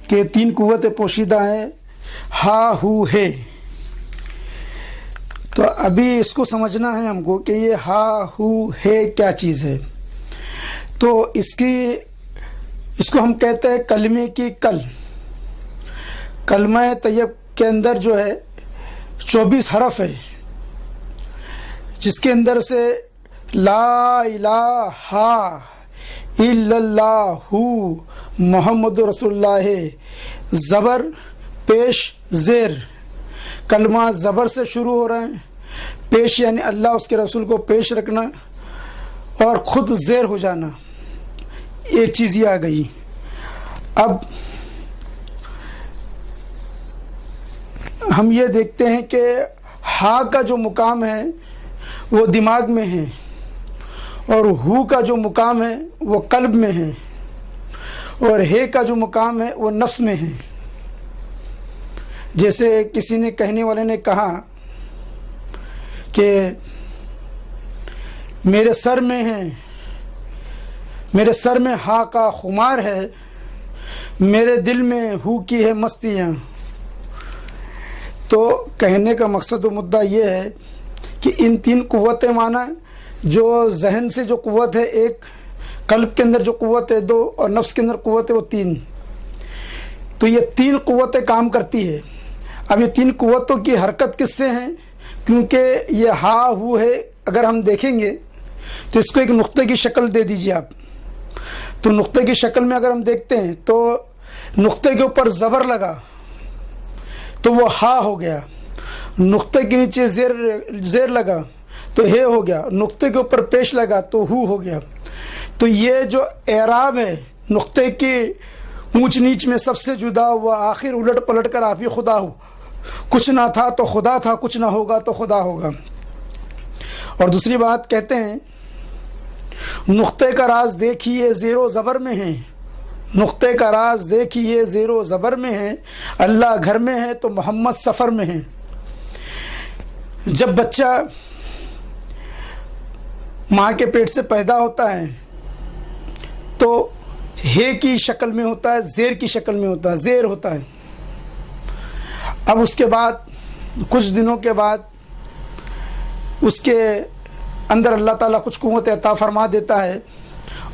کہ 3 قوتیں پوشیدہ ہیں، ہا ہو ہے۔ تو ابھی اس کو سمجھنا ہے ہم کو کہ یہ ہا ہو ہے کیا چیز ہے۔ تو اس کو ہم کہتے ہیں کلمے کی کل۔ کلمہ طیب کے اندر جو ہے 24 حرف ہے، جس کے اندر سے لا الہ الا اللہ محمد رسول اللہ ہے، زبر پیش زیر، کلمہ زبر سے شروع ہو رہا ہے، پیش یعنی اللہ اس کے رسول کو پیش رکھنا، اور خود زیر ہو جانا، ایک چیز یہ آ گئی۔ اب ہم یہ دیکھتے ہیں کہ ہا کا جو مقام ہے وہ دماغ میں ہے، اور ہو کا جو مقام ہے وہ قلب میں ہے، اور ہے کا جو مقام ہے وہ نفس میں ہے۔ جیسے کسی نے کہنے والے نے کہا کہ میرے سر میں ہے، میرے سر میں ہا کا خمار ہے، میرے دل میں ہو کی ہے مستیاں۔ تو کہنے کا مقصد و مدعا یہ ہے کہ ان 3 قوتیں مانا، جو ذہن سے جو قوت ہے 1، قلب کے اندر جو قوت ہے 2، اور نفس کے اندر قوت ہے وہ 3۔ تو یہ 3 قوتیں کام کرتی ہے۔ اب یہ 3 قوتوں کی حرکت کس سے ہیں؟ کیونکہ یہ ہا ہو ہے، اگر ہم دیکھیں گے تو اس کو ایک نقطے کی شکل دے دیجیے آپ۔ تو نقطے کی شکل میں اگر ہم دیکھتے ہیں تو نقطے کے اوپر زبر لگا تو وہ ہا ہو گیا، نقطے کے نیچے زیر لگا تو ہے ہو گیا، نقطے کے اوپر پیش لگا تو ہو گیا۔ تو یہ جو اعراب ہے نقطے کی اونچ نیچ میں سب سے جدا ہوا، آخر الٹ پلٹ کر آپ ہی خدا ہو، کچھ نہ تھا تو خدا تھا، کچھ نہ ہوگا تو خدا ہوگا۔ اور دوسری بات کہتے ہیں نقطے کا راز دیکھیے زیر و زبر میں ہے، نقطے کا راز دیکھیے زیر و زبر میں ہے، اللہ گھر میں ہے تو محمد سفر میں ہے۔ جب بچہ ماں کے پیٹ سے پیدا ہوتا ہے تو ہے کی شکل میں ہوتا ہے، زیر کی شکل میں ہوتا ہے، زیر ہوتا ہے۔ اب اس کے بعد کچھ دنوں کے بعد اس کے اندر اللہ تعالیٰ کچھ قوت عطا فرما دیتا ہے،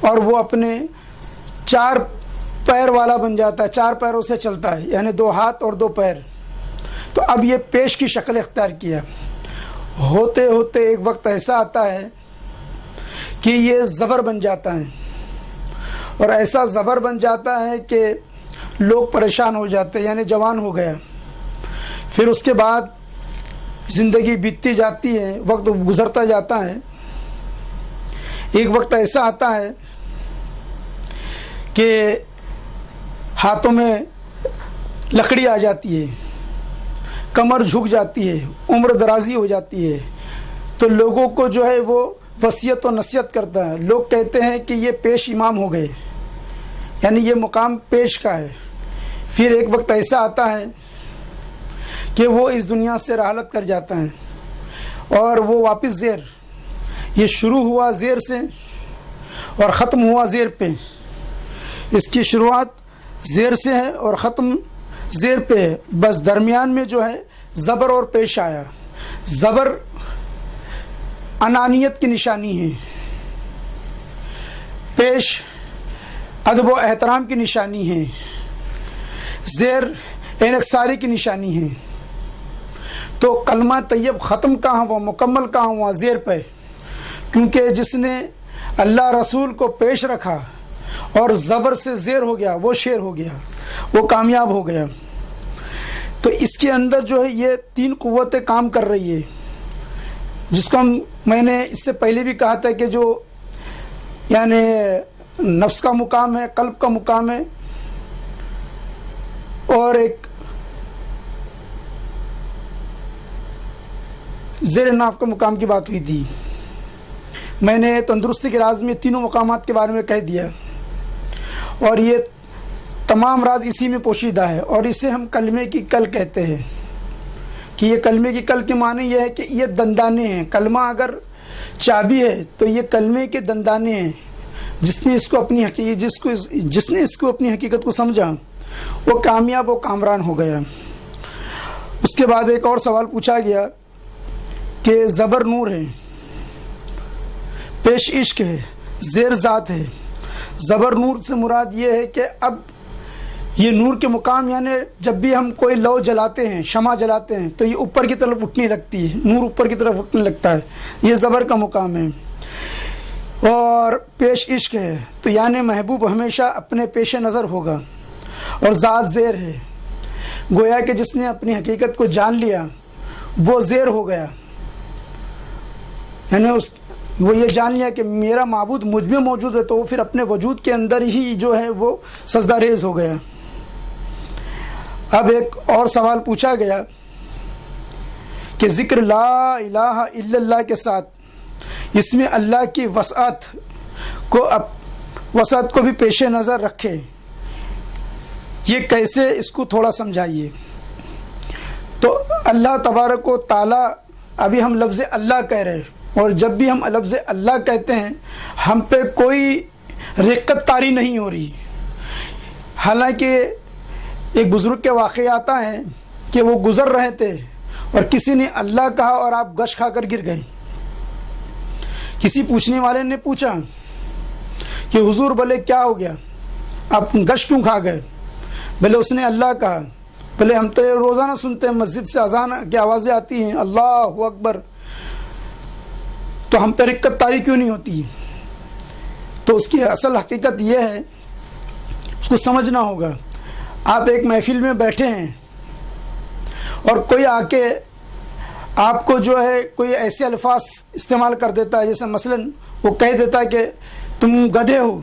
اور وہ اپنے 4 پیر والا بن جاتا ہے، 4 پیروں سے چلتا ہے، یعنی 2 ہاتھ اور 2 پیر۔ تو اب یہ پیش کی شکل اختیار کیا، ہوتے ہوتے ایک وقت ایسا آتا ہے کہ یہ زبر بن جاتا ہے، اور ایسا زبر بن جاتا ہے کہ لوگ پریشان ہو جاتے ہیں، یعنی جوان ہو گیا۔ پھر اس کے بعد زندگی بیتتی جاتی ہے، وقت گزرتا جاتا ہے، ایک وقت ایسا آتا ہے کہ ہاتھوں میں لکڑی آ جاتی ہے، کمر جھک جاتی ہے، عمر درازی ہو جاتی ہے، تو لوگوں کو جو ہے وہ وصیت و نصیحت کرتا ہے۔ لوگ کہتے ہیں کہ یہ پیش امام ہو گئے، یعنی یہ مقام پیش کا ہے۔ پھر ایک وقت ایسا آتا ہے کہ وہ اس دنیا سے رحلت کر جاتا ہے، اور وہ واپس زیر، یہ شروع ہوا زیر سے اور ختم ہوا زیر پہ، اس کی شروعات زیر سے ہے اور ختم زیر پہ ہے، بس درمیان میں جو ہے زبر اور پیش آیا۔ زبر انانیت کی نشانی ہے، پیش ادب و احترام کی نشانی ہے، زیر انکساری کی نشانی ہے۔ تو کلمہ طیب ختم کہاں ہوا، مکمل کہاں ہوا؟ زیر پہ، کیونکہ جس نے اللہ رسول کو پیش رکھا اور زبر سے زیر ہو گیا وہ شیر ہو گیا، وہ کامیاب ہو گیا۔ تو اس کے اندر جو ہے یہ 3 قوتیں کام کر رہی ہے، جس کو میں نے اس سے پہلے بھی کہا تھا کہ جو یعنی نفس کا مقام ہے، قلب کا مقام ہے، اور ایک زیر ناف کا مقام کی بات ہوئی تھی۔ میں نے تندرستی کے راز میں تینوں مقامات کے بارے میں کہہ دیا، اور یہ تمام راز اسی میں پوشیدہ ہے، اور اسے ہم کلمے کی کل کہتے ہیں کہ یہ کلمے کی کل کے معنی یہ ہے کہ یہ دندانے ہیں۔ کلمہ اگر چابی ہے تو یہ کلمے کے دندانے ہیں۔ جس نے اس کو اپنی حقیقت کو سمجھا وہ کامیاب و کامران ہو گیا۔ اس کے بعد ایک اور سوال پوچھا گیا کہ زبر نور ہے، پیش عشق ہے، زیر ذات ہے۔ زبر نور سے مراد یہ ہے کہ اب یہ نور کے مقام، یعنی جب بھی ہم کوئی لو جلاتے ہیں، شمع جلاتے ہیں، تو یہ اوپر کی طرف اٹھنے لگتی ہے، نور اوپر کی طرف اٹھنے لگتا ہے، یہ زبر کا مقام ہے۔ اور پیش عشق ہے تو یعنی محبوب ہمیشہ اپنے پیش نظر ہوگا۔ اور ذات زیر ہے، گویا کہ جس نے اپنی حقیقت کو جان لیا وہ زیر ہو گیا، یعنی وہ یہ جان لیا کہ میرا معبود مجھ میں موجود ہے، تو وہ پھر اپنے وجود کے اندر ہی جو ہے وہ سجدہ ریز ہو گیا۔ اب ایک اور سوال پوچھا گیا کہ ذکر لا الہ الا اللہ کے ساتھ اس میں اللہ کی وسعت کو بھی پیش نظر رکھے، یہ کیسے، اس کو تھوڑا سمجھائیے۔ تو اللہ تبارک و تعالی، ابھی ہم لفظ اللہ کہہ رہے ہیں، اور جب بھی ہم لفظ اللہ کہتے ہیں ہم پہ کوئی رقت طاری نہیں ہو رہی۔ حالانکہ ایک بزرگ کے واقعے آتا ہے کہ وہ گزر رہے تھے اور کسی نے اللہ کہا اور آپ گش کھا کر گر گئے۔ کسی پوچھنے والے نے پوچھا کہ حضور بولے کیا ہو گیا، آپ گش کیوں کھا گئے؟ بھلے اس نے اللہ کہا، بھلے ہم تو روزانہ سنتے ہیں مسجد سے اذان کی آوازیں آتی ہیں اللہ اکبر، تو ہم پہ رقت طاری کیوں نہیں ہوتی؟ تو اس کی اصل حقیقت یہ ہے، اس کو سمجھنا ہوگا۔ آپ ایک محفل میں بیٹھے ہیں اور کوئی آ کے آپ کو جو ہے کوئی ایسے الفاظ استعمال کر دیتا ہے، جیسے مثلا وہ کہہ دیتا ہے کہ تم گدھے ہو،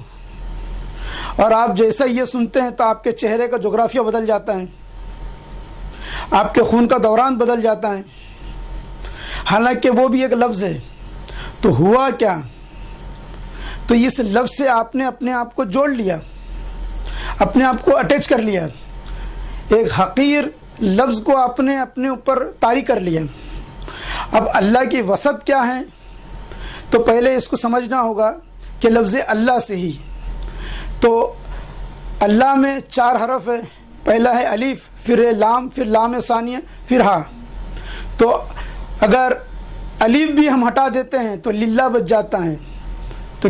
اور آپ جیسا یہ سنتے ہیں تو آپ کے چہرے کا جغرافیہ بدل جاتا ہے، آپ کے خون کا دوران بدل جاتا ہے، حالانکہ وہ بھی ایک لفظ ہے۔ تو ہوا کیا؟ تو اس لفظ سے آپ نے اپنے آپ کو جوڑ لیا، اپنے آپ کو اٹیچ کر لیا، ایک حقیر لفظ کو آپ نے اپنے اوپر طاری کر لیا۔ اب اللہ کی وسعت کیا ہے؟ تو پہلے اس کو سمجھنا ہوگا کہ لفظ اللہ سے ہی، تو اللہ میں 4 حرف ہے، پہلا ہے الف، پھر ہے لام، پھر لام ثانیہ، پھر ہا۔ تو اگر الف بھی ہم ہٹا دیتے ہیں تو للہ بچ جاتا ہے۔ تو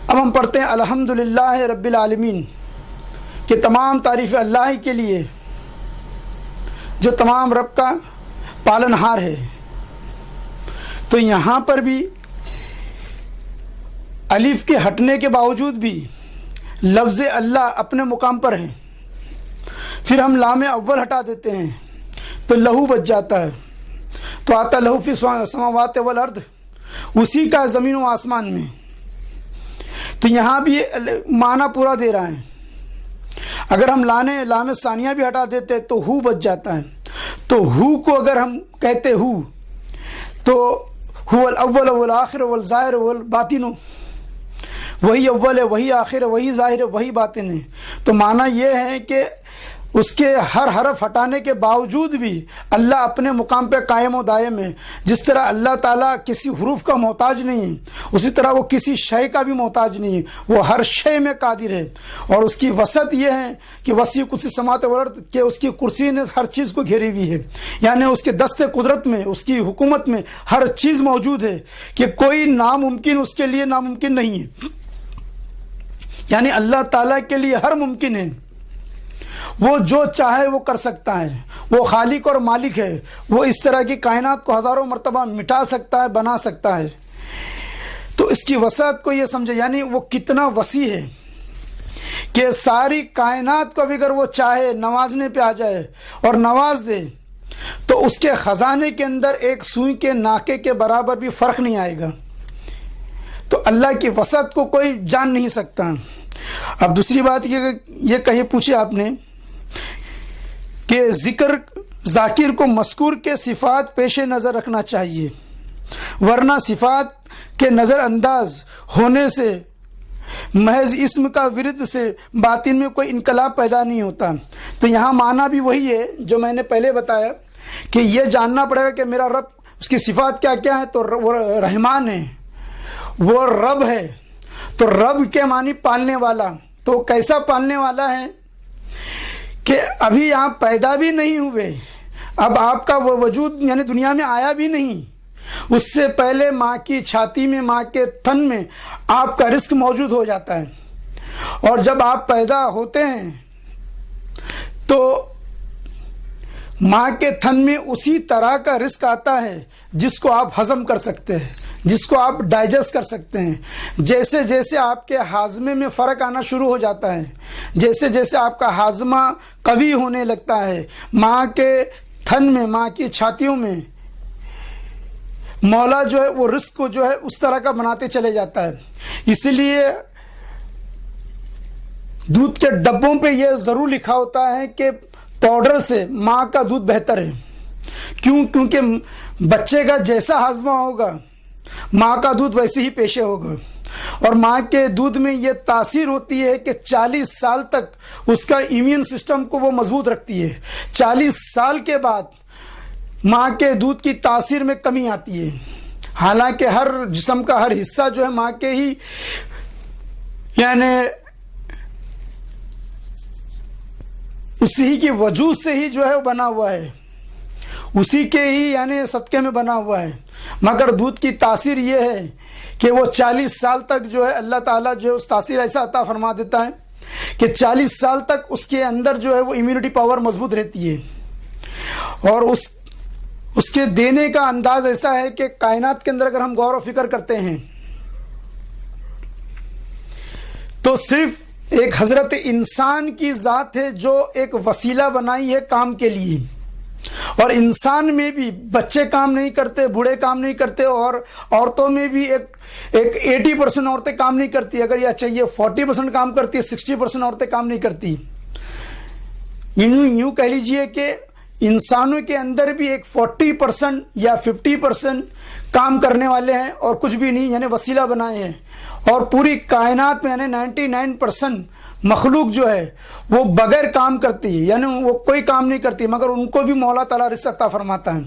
اب ہم پڑھتے ہیں الحمدللہ رب العالمین، کہ تمام تعریف اللہ ہی کے لیے جو تمام رب کا پالن ہار ہے۔ تو یہاں پر بھی الف کے ہٹنے کے باوجود بھی لفظ اللہ اپنے مقام پر ہے۔ پھر ہم لام اول ہٹا دیتے ہیں تو لہو بچ جاتا ہے، تو آتا لہو فی السماوات والارض، اسی کا زمین و آسمان میں۔ تو یہاں بھی معنی پورا دے رہا ہے۔ اگر ہم لام ثانیہ بھی ہٹا دیتے تو ہو بچ جاتا ہے۔ تو ہو کو اگر ہم کہتے ہو تو هو الاول والآخر والظاہر والباطن، وہی اول ہے، وہی آخر ہے، وہی ظاہر ہے، وہی باطن ہے۔ تو معنی یہ ہے کہ اس کے ہر حرف ہٹانے کے باوجود بھی اللہ اپنے مقام پہ قائم و دائم ہے۔ جس طرح اللہ تعالیٰ کسی حروف کا محتاج نہیں ہے، اسی طرح وہ کسی شے کا بھی محتاج نہیں ہے، وہ ہر شے میں قادر ہے۔ اور اس کی وسعت یہ ہے کہ وسیع کرسی السماوات والارض، کہ اس کی کرسی نے ہر چیز کو گھیری ہوئی ہے، یعنی اس کے دست قدرت میں، اس کی حکومت میں ہر چیز موجود ہے، کہ کوئی ناممکن اس کے لیے ناممکن نہیں ہے۔ یعنی اللہ تعالیٰ کے لیے ہر ممکن ہے، وہ جو چاہے وہ کر سکتا ہے، وہ خالق اور مالک ہے، وہ اس طرح کی کائنات کو ہزاروں مرتبہ مٹا سکتا ہے، بنا سکتا ہے۔ تو اس کی وسعت کو یہ سمجھے، یعنی وہ کتنا وسیع ہے کہ ساری کائنات کو بھی اگر وہ چاہے نوازنے پہ آ جائے اور نواز دے تو اس کے خزانے کے اندر ایک سوئی کے ناکے کے برابر بھی فرق نہیں آئے گا۔ تو اللہ کی وسعت کو کوئی جان نہیں سکتا۔ اب دوسری بات یہ کہی پوچھے آپ نے کہ ذاکر کو مذکور کے صفات پیش نظر رکھنا چاہیے، ورنہ صفات کے نظر انداز ہونے سے محض اسم کا ورد سے باطن میں کوئی انقلاب پیدا نہیں ہوتا۔ تو یہاں معنی بھی وہی ہے جو میں نے پہلے بتایا، کہ یہ جاننا پڑے گا کہ میرا رب، اس کی صفات کیا کیا ہے۔ تو وہ رحمان ہے، وہ رب ہے۔ تو رب کے معنی پالنے والا، تو کیسا پالنے والا ہے کہ ابھی آپ پیدا بھی نہیں ہوئے، اب آپ کا وہ وجود یعنی دنیا میں آیا بھی نہیں، اس سے پہلے ماں کی چھاتی میں، ماں کے تھن میں آپ کا رزق موجود ہو جاتا ہے، اور جب آپ پیدا ہوتے ہیں تو ماں کے تھن میں اسی طرح کا رزق آتا ہے جس کو آپ ہضم کر سکتے ہیں، جس کو آپ ڈائجسٹ کر سکتے ہیں۔ جیسے جیسے آپ کے ہاضمے میں فرق آنا شروع ہو جاتا ہے، جیسے جیسے آپ کا ہاضمہ قوی ہونے لگتا ہے، ماں کے تھن میں، ماں کی چھاتیوں میں مولا جو ہے وہ رزق کو جو ہے اس طرح کا بناتے چلے جاتا ہے۔ اسی لیے دودھ کے ڈبوں پہ یہ ضرور لکھا ہوتا ہے کہ پاؤڈر سے ماں کا دودھ بہتر ہے۔ کیونکہ بچے کا جیسا ہاضمہ ہوگا ماں کا دودھ ویسے ہی پیشے ہوگا، اور ماں کے دودھ میں یہ تاثیر ہوتی ہے کہ 40 سال تک اس کا ایمیون سسٹم کو وہ مضبوط رکھتی ہے۔ 40 سال کے بعد ماں کے دودھ کی تاثیر میں کمی آتی ہے، حالانکہ ہر جسم کا ہر حصہ جو ہے ماں کے ہی یعنی اسی کی وجود سے ہی جو ہے وہ بنا ہوا ہے، اسی کے ہی یعنی صدقے میں بنا ہوا ہے، مگر دودھ کی تاثیر یہ ہے کہ وہ 40 سال تک جو ہے اللہ تعالیٰ جو ہے اس تاثیر ایسا عطا فرما دیتا ہے کہ 40 سال تک اس کے اندر جو ہے وہ امیونٹی پاور مضبوط رہتی ہے، اور اس کے دینے کا انداز ایسا ہے کہ کائنات کے اندر اگر ہم غور و فکر کرتے ہیں تو صرف ایک حضرت انسان کی ذات ہے جو ایک وسیلہ بنائی ہے کام کے لیے، اور انسان میں بھی بچے کام نہیں کرتے، بوڑھے کام نہیں کرتے، اور عورتوں میں بھی ایک 80% عورتیں کام نہیں کرتی، اگر یہ چاہیے 40% کام کرتی ہے، 60% عورتیں کام نہیں کرتی۔ یوں کہہ لیجئے کہ انسانوں کے اندر بھی ایک 40% یا 50% کام کرنے والے ہیں اور کچھ بھی نہیں، یعنی وسیلہ بنائے ہیں، اور پوری کائنات میں یعنی 99% مخلوق جو ہے وہ بغیر کام کرتی ہے، یعنی وہ کوئی کام نہیں کرتی، مگر ان کو بھی مولا تعالیٰ رزق عطا فرماتا ہے۔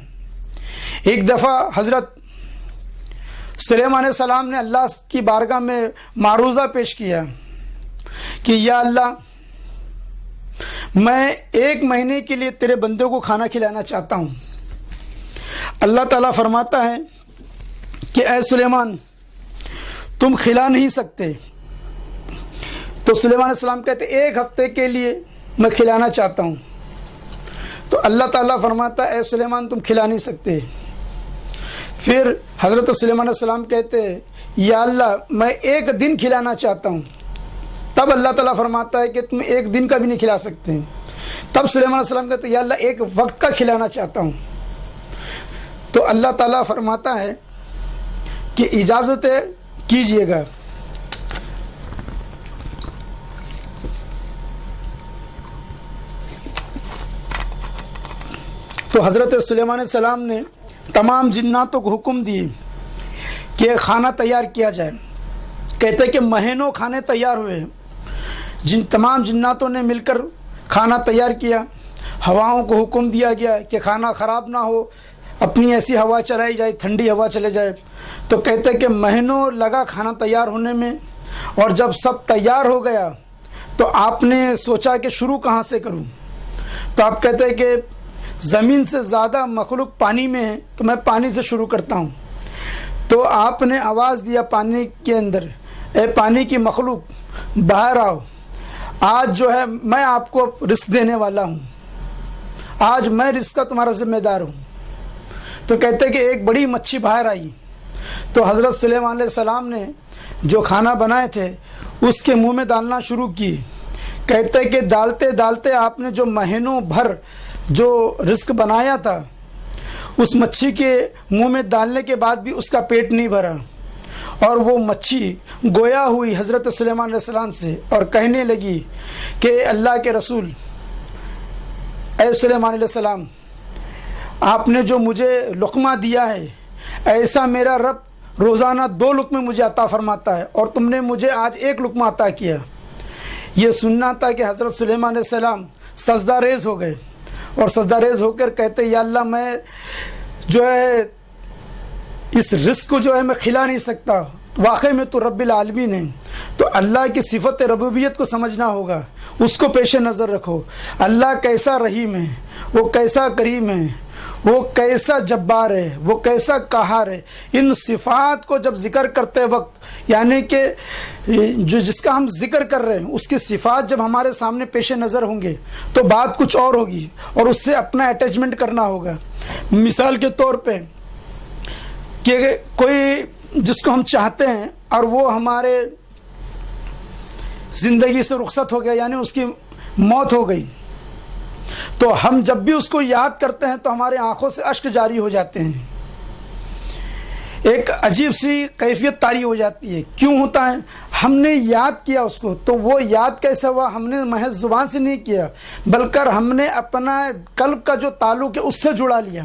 ایک دفعہ حضرت سلیمان علیہ السلام نے اللہ کی بارگاہ میں معروضہ پیش کیا کہ یا اللہ، میں 1 مہینے کے لیے تیرے بندوں کو کھانا کھلانا چاہتا ہوں۔ اللہ تعالیٰ فرماتا ہے کہ اے سلیمان، تم کھلا نہیں سکتے۔ تو سلیمان علیہ السلام کہتے 1 ہفتے کے لیے میں کھلانا چاہتا ہوں۔ تو اللہ تعالیٰ فرماتا اے سلیمان، تم کھلا نہیں سکتے۔ پھر حضرت سلیمان علیہ السلام کہتے یا اللہ، میں 1 دن کھلانا چاہتا ہوں۔ تب اللہ تعالیٰ فرماتا ہے کہ تم 1 دن کا بھی نہیں کھلا سکتے۔ تب سلیمان علیہ السلام کہتے یا اللہ، 1 وقت کا کھلانا چاہتا ہوں۔ تو اللہ تعالیٰ فرماتا ہے کہ اجازت کیجئے گا۔ تو حضرت سلیمان علیہ السلام نے تمام جناتوں کو حکم دیے کہ کھانا تیار کیا جائے۔ کہتے کہ مہینوں کھانے تیار ہوئے، تمام جناتوں نے مل کر کھانا تیار کیا۔ ہواؤں کو حکم دیا گیا کہ کھانا خراب نہ ہو، اپنی ایسی ہوا چلائی جائے، ٹھنڈی ہوا چلے جائے۔ تو کہتے کہ مہینوں لگا کھانا تیار ہونے میں، اور جب سب تیار ہو گیا تو آپ نے سوچا کہ شروع کہاں سے کروں۔ تو آپ کہتے ہیں کہ زمین سے زیادہ مخلوق پانی میں ہے، تو میں پانی سے شروع کرتا ہوں۔ تو آپ نے آواز دیا پانی کے اندر، اے پانی کی مخلوق باہر آؤ، آج جو ہے میں آپ کو رزق دینے والا ہوں، آج میں رزق کا تمہارا ذمہ دار ہوں۔ تو کہتے کہ ایک بڑی مچھی باہر آئی، تو حضرت سلیمان علیہ السلام نے جو کھانا بنائے تھے اس کے منہ میں ڈالنا شروع کی۔ کہتے کہ ڈالتے ڈالتے آپ نے جو مہینوں بھر جو رزق بنایا تھا اس مچھی کے منہ میں ڈالنے کے بعد بھی اس کا پیٹ نہیں بھرا، اور وہ مچھی گویا ہوئی حضرت سلیمان علیہ السلام سے اور کہنے لگی کہ اللہ کے رسول، اے سلیمان علیہ السلام، آپ نے جو مجھے لقمہ دیا ہے ایسا میرا رب روزانہ 2 لقمے مجھے عطا فرماتا ہے، اور تم نے مجھے آج 1 لقمہ عطا کیا۔ یہ سننا تھا کہ حضرت سلیمان علیہ السلام سجدہ ریز ہو گئے، اور سجدہ ریز ہو کر کہتے یا اللہ، میں جو ہے اس رزق کو جو ہے میں کھلا نہیں سکتا، واقعی میں تو رب العالمین ہے۔ تو اللہ کی صفت ربوبیت کو سمجھنا ہوگا، اس کو پیش نظر رکھو۔ اللہ کیسا رحیم ہے، وہ کیسا کریم ہے، وہ کیسا جبار ہے، وہ کیسا قہار ہے۔ ان صفات کو جب ذکر کرتے وقت، یعنی کہ جس کا ہم ذکر کر رہے ہیں اس کی صفات جب ہمارے سامنے پیش نظر ہوں گے تو بات کچھ اور ہوگی، اور اس سے اپنا اٹیچمنٹ کرنا ہوگا۔ مثال کے طور پہ کہ کوئی جس کو ہم چاہتے ہیں اور وہ ہمارے زندگی سے رخصت ہو گیا، یعنی اس کی موت ہو گئی، تو ہم جب بھی اس کو یاد کرتے ہیں تو ہمارے آنکھوں سے اشک جاری ہو جاتے ہیں، ایک عجیب سی کیفیت طاری ہو جاتی ہے۔ کیوں ہوتا ہے؟ ہم نے یاد کیا اس کو، تو وہ یاد کیسے ہوا؟ ہم نے محض زبان سے نہیں کیا، بلکہ ہم نے اپنا قلب کا جو تعلق ہے اس سے جڑا لیا۔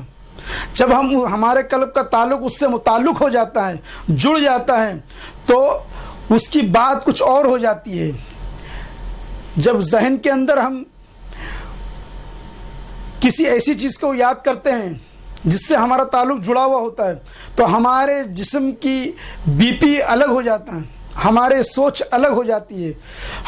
جب ہمارے قلب کا تعلق اس سے متعلق ہو جاتا ہے، جڑ جاتا ہے، تو اس کی بات کچھ اور ہو جاتی ہے۔ جب ذہن کے اندر ہم کسی ایسی چیز کو یاد کرتے ہیں جس سے ہمارا تعلق جڑا ہوا ہوتا ہے تو ہمارے جسم کی بی پی الگ ہو جاتا ہے، ہمارے سوچ الگ ہو جاتی ہے،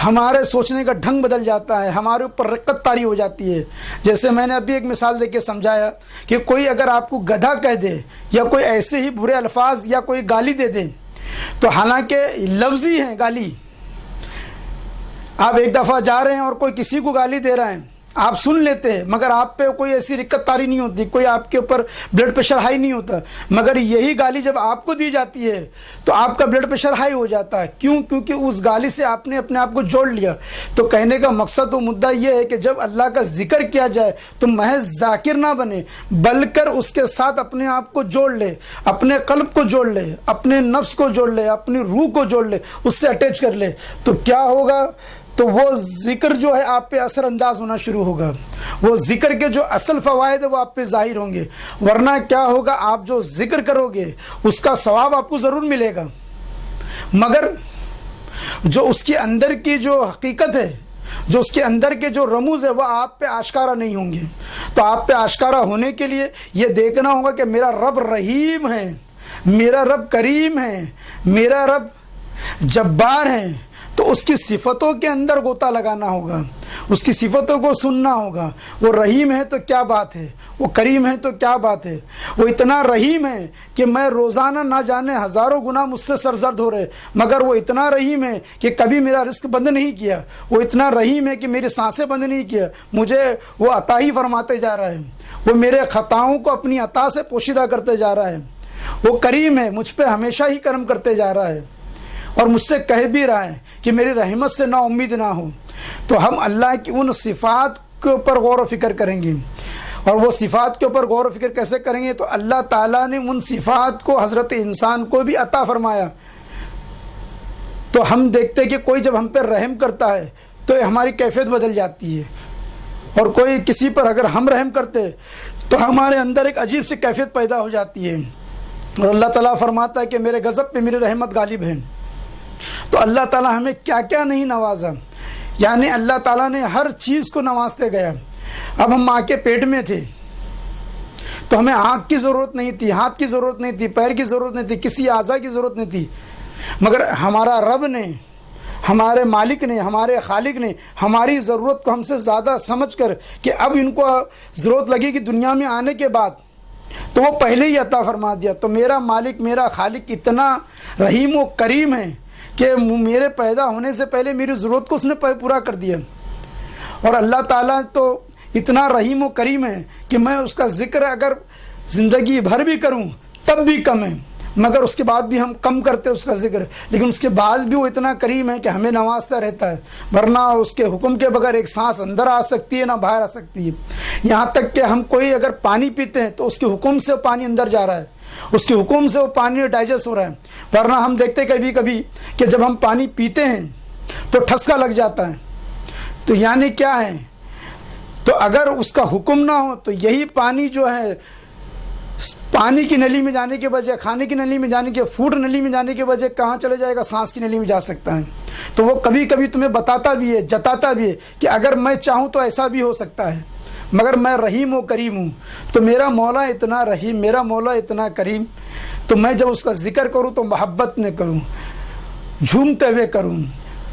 ہمارے سوچنے کا ڈھنگ بدل جاتا ہے، ہمارے اوپر رقت طاری ہو جاتی ہے۔ جیسے میں نے ابھی ایک مثال دے کے سمجھایا کہ کوئی اگر آپ کو گدھا کہہ دے یا کوئی ایسے ہی برے الفاظ یا کوئی گالی دے دے، تو حالانکہ لفظی ہیں گالی، آپ ایک دفعہ جا رہے ہیں اور کوئی کسی کو گالی دے رہے ہیں، آپ سن لیتے ہیں، مگر آپ پہ کوئی ایسی رقت طاری نہیں ہوتی، کوئی آپ کے اوپر بلڈ پریشر ہائی نہیں ہوتا، مگر یہی گالی جب آپ کو دی جاتی ہے تو آپ کا بلڈ پریشر ہائی ہو جاتا ہے۔ کیوں؟ کیونکہ اس گالی سے آپ نے اپنے آپ کو جوڑ لیا۔ تو کہنے کا مقصد و مدعا یہ ہے کہ جب اللہ کا ذکر کیا جائے تو محض ذاکر نہ بنے، بلکہ اس کے ساتھ اپنے آپ کو جوڑ لے، اپنے قلب کو جوڑ لے، اپنے نفس کو جوڑ لے، اپنی روح کو جوڑ لے، اس سے اٹیچ کر لے۔ تو کیا ہوگا؟ تو وہ ذکر جو ہے آپ پہ اثر انداز ہونا شروع ہوگا، وہ ذکر کے جو اصل فوائد ہے وہ آپ پہ ظاہر ہوں گے۔ ورنہ کیا ہوگا؟ آپ جو ذکر کرو گے اس کا ثواب آپ کو ضرور ملے گا، مگر جو اس کے اندر کی جو حقیقت ہے، جو اس کے اندر کے جو رموز ہے، وہ آپ پہ آشکارا نہیں ہوں گے۔ تو آپ پہ آشکارا ہونے کے لیے یہ دیکھنا ہوگا کہ میرا رب رحیم ہے، میرا رب کریم ہے، میرا رب جبار ہے۔ تو اس کی صفتوں کے اندر غوطہ لگانا ہوگا، اس کی صفتوں کو سننا ہوگا۔ وہ رحیم ہے تو کیا بات ہے، وہ کریم ہے تو کیا بات ہے۔ وہ اتنا رحیم ہے کہ میں روزانہ نہ جانے ہزاروں گناہ مجھ سے سرزد ہو رہے، مگر وہ اتنا رحیم ہے کہ کبھی میرا رزق بند نہیں کیا۔ وہ اتنا رحیم ہے کہ میری سانسیں بند نہیں کیا، مجھے وہ عطا ہی فرماتے جا رہا ہے۔ وہ میرے خطاؤں کو اپنی عطا سے پوشیدہ کرتے جا رہا ہے۔ وہ کریم ہے، مجھ پہ ہمیشہ ہی کرم کرتے جا رہا ہے، اور مجھ سے کہہ بھی رہا ہے کہ میری رحمت سے نا امید نہ ہو۔ تو ہم اللہ کی ان صفات کے اوپر غور و فکر کریں گے، اور وہ صفات کے اوپر غور و فکر کیسے کریں گے؟ تو اللہ تعالیٰ نے ان صفات کو حضرت انسان کو بھی عطا فرمایا۔ تو ہم دیکھتے کہ کوئی جب ہم پہ رحم کرتا ہے تو ہماری کیفیت بدل جاتی ہے، اور کوئی کسی پر اگر ہم رحم کرتے تو ہمارے اندر ایک عجیب سی کیفیت پیدا ہو جاتی ہے، اور اللہ تعالیٰ فرماتا ہے کہ میرے غضب پہ میری رحمت غالب ہے۔ تو اللہ تعالیٰ ہمیں کیا کیا نہیں نوازا، یعنی اللہ تعالیٰ نے ہر چیز کو نوازتے گیا۔ اب ہم ماں کے پیٹ میں تھے تو ہمیں آنکھ کی ضرورت نہیں تھی، ہاتھ کی ضرورت نہیں تھی، پیر کی ضرورت نہیں تھی، کسی اعضاء کی ضرورت نہیں تھی، مگر ہمارا رب نے، ہمارے مالک نے، ہمارے خالق نے ہماری ضرورت کو ہم سے زیادہ سمجھ کر کہ اب ان کو ضرورت لگے گی دنیا میں آنے کے بعد، تو وہ پہلے ہی عطا فرما دیا۔ تو میرا مالک، میرا خالق اتنا رحیم و کریم ہے کہ میرے پیدا ہونے سے پہلے میری ضرورت کو اس نے پورا کر دیا۔ اور اللہ تعالیٰ تو اتنا رحیم و کریم ہے کہ میں اس کا ذکر اگر زندگی بھر بھی کروں تب بھی کم ہے، مگر اس کے بعد بھی ہم کم کرتے اس کا ذکر، لیکن اس کے بعد بھی وہ اتنا کریم ہے کہ ہمیں نوازتا رہتا ہے، ورنہ اس کے حکم کے بغیر ایک سانس اندر آ سکتی ہے نہ باہر آ سکتی ہے۔ یہاں تک کہ ہم کوئی اگر پانی پیتے ہیں تو اس کے حکم سے پانی اندر جا رہا ہے، اس کے حکم سے وہ پانی ڈائجسٹ ہو رہا ہے، ورنہ ہم دیکھتے کبھی کبھی کہ جب ہم پانی پیتے ہیں تو ٹھسکا لگ جاتا ہے۔ تو یعنی کیا ہے؟ تو اگر اس کا حکم نہ ہو تو یہی پانی جو ہے پانی کی نلی میں جانے کے بجائے، کھانے کی نلی میں جانے کے، فوڈ نلی میں جانے کے بجائے کہاں چلے جائے گا؟ سانس کی نلی میں جا سکتا ہے۔ تو وہ کبھی کبھی تمہیں بتاتا بھی ہے، جتاتا بھی ہے کہ اگر میں چاہوں تو ایسا بھی ہو سکتا ہے، مگر میں رحیم و کریم ہوں۔ تو میرا مولا اتنا رحیم، میرا مولا اتنا کریم، تو میں جب اس کا ذکر کروں تو محبت میں کروں، جھومتے ہوئے کروں،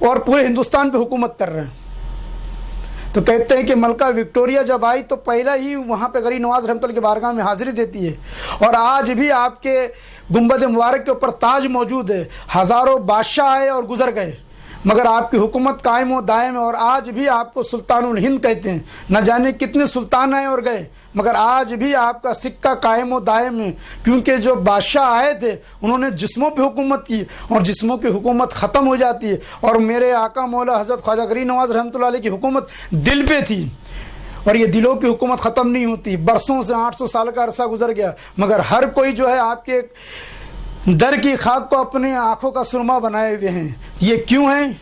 اور پورے ہندوستان پہ حکومت کر رہے ہیں. تو کہتے ہیں کہ ملکہ وکٹوریہ جب آئی تو پہلا ہی وہاں پہ غریب نواز رحمۃ اللہ کی بارگاہ میں حاضری دیتی ہے, اور آج بھی آپ کے گنبد مبارک کے اوپر تاج موجود ہے. ہزاروں بادشاہ آئے اور گزر گئے مگر آپ کی حکومت قائم و دائم ہے, اور آج بھی آپ کو سلطان الہند کہتے ہیں. نہ جانے کتنے سلطان آئے اور گئے مگر آج بھی آپ کا سکہ قائم و دائم ہے, کیونکہ جو بادشاہ آئے تھے انہوں نے جسموں پہ حکومت کی, اور جسموں کی حکومت ختم ہو جاتی ہے. اور میرے آقا مولا حضرت خواجہ غریب نواز رحمۃ اللہ علیہ کی حکومت دل پہ تھی, اور یہ دلوں کی حکومت ختم نہیں ہوتی. برسوں سے 800 سال کا عرصہ گزر گیا مگر ہر کوئی جو ہے آپ کے در کی خاک کو اپنے آنکھوں کا سرما بنائے ہوئے ہیں. یہ کیوں ہیں؟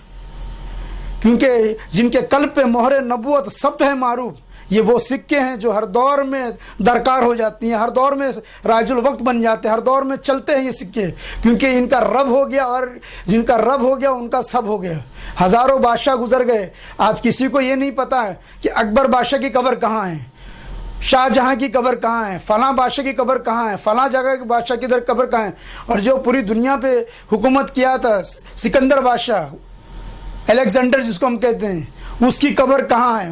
کیونکہ جن کے قلب پہ مہر نبوت ثبت ہے معروف, یہ وہ سکے ہیں جو ہر دور میں درکار ہو جاتی ہیں, ہر دور میں رائج الوقت بن جاتے ہیں, ہر دور میں چلتے ہیں یہ سکے, کیونکہ ان کا رب ہو گیا, اور جن کا رب ہو گیا ان کا سب ہو گیا. ہزاروں بادشاہ گزر گئے, آج کسی کو یہ نہیں پتا ہے کہ اکبر بادشاہ کی قبر کہاں ہے, شاہ جہاں کی قبر کہاں ہے, فلاں بادشاہ کی قبر کہاں ہے, فلاں جگہ کے بادشاہ کی قبر کہاں ہے. اور جو پوری دنیا پہ حکومت کیا تھا سکندر بادشاہ, الیگزینڈر جس کو ہم کہتے ہیں, اس کی قبر کہاں ہے؟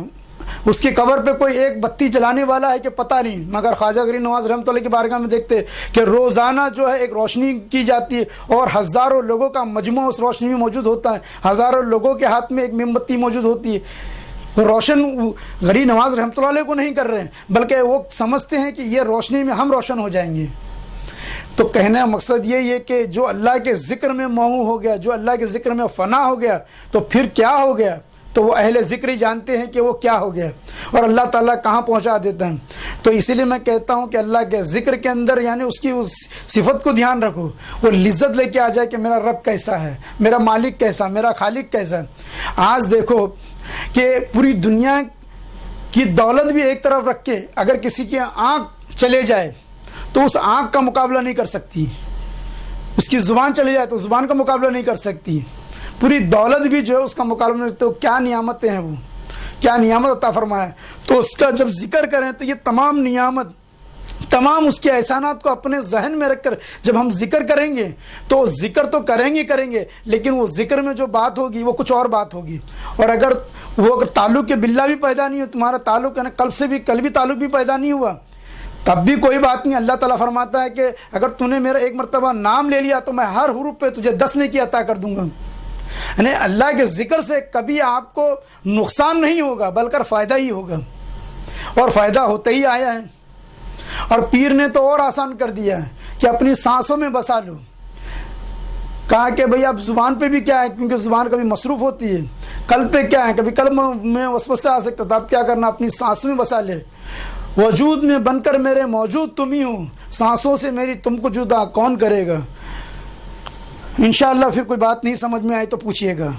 اس کی قبر پہ کوئی ایک بتی جلانے والا ہے کہ پتہ نہیں. مگر خواجہ غریب نواز رحمۃ اللہ کی بارگاہ میں دیکھتے کہ روزانہ جو ہے ایک روشنی کی جاتی ہے, اور ہزاروں لوگوں کا مجموعہ اس روشنی میں موجود ہوتا ہے, ہزاروں لوگوں کے ہاتھ میں ایک موم بتی موجود ہوتی ہے. روشن غریب نواز رحمۃ اللہ علیہ کو نہیں کر رہے ہیں, بلکہ وہ سمجھتے ہیں کہ یہ روشنی میں ہم روشن ہو جائیں گے. تو کہنے کا مقصد یہی ہے کہ جو اللہ کے ذکر میں موہو ہو گیا, جو اللہ کے ذکر میں فنا ہو گیا, تو پھر کیا ہو گیا؟ تو وہ اہل ذکر ہی جانتے ہیں کہ وہ کیا ہو گیا اور اللہ تعالیٰ کہاں پہنچا دیتا ہے. تو اسی لیے میں کہتا ہوں کہ اللہ کے ذکر کے اندر یعنی اس کی اس صفت کو دھیان رکھو, وہ لذت لے کے آ جائے کہ میرا رب کیسا ہے, میرا مالک کیسا, میرا خالق کیسا ہے. آج دیکھو کہ پوری دنیا کی دولت بھی ایک طرف رکھ کے اگر کسی کی آنکھ چلے جائے تو اس آنکھ کا مقابلہ نہیں کر سکتی, اس کی زبان چلے جائے تو زبان کا مقابلہ نہیں کر سکتی, پوری دولت بھی جو ہے اس کا مقابلہ نہیں. تو کیا نعمتیں ہیں, وہ کیا نعمت عطا فرمایا. تو اس کا جب ذکر کریں تو یہ تمام نعمت, تمام اس کے احسانات کو اپنے ذہن میں رکھ کر جب ہم ذکر کریں گے تو ذکر تو کریں گے لیکن وہ ذکر میں جو بات ہوگی وہ کچھ اور بات ہوگی. اور اگر وہ تعلق کے باللہ بھی پیدا نہیں ہو, تمہارا تعلق یعنی قلب سے بھی قلبی تعلق بھی پیدا نہیں ہوا, تب بھی کوئی بات نہیں. اللہ تعالیٰ فرماتا ہے کہ اگر تو نے میرا ایک مرتبہ نام لے لیا تو میں ہر حروف پہ تجھے 10 نیکی عطا کر دوں گا. یعنی اللہ کے ذکر سے کبھی آپ کو نقصان نہیں ہوگا بلکہ فائدہ ہی ہوگا, اور فائدہ ہوتا ہی آیا ہے. اور پیر نے تو اور آسان کر دیا ہے کہ اپنی سانسوں میں بسا لو. کہا کہ بھئی اب زبان پہ بھی کیا ہے, کیونکہ زبان کبھی مصروف ہوتی ہے, قلب پہ کیا ہے, کبھی قلب میں وسوسہ آ سکتا, تھا اب کیا کرنا, اپنی سانسوں میں بسا لے. وجود میں بن کر میرے موجود تم ہی ہوں, سانسوں سے میری تم کو جدا کون کرے گا. انشاءاللہ پھر کوئی بات نہیں سمجھ میں آئی تو پوچھیے گا.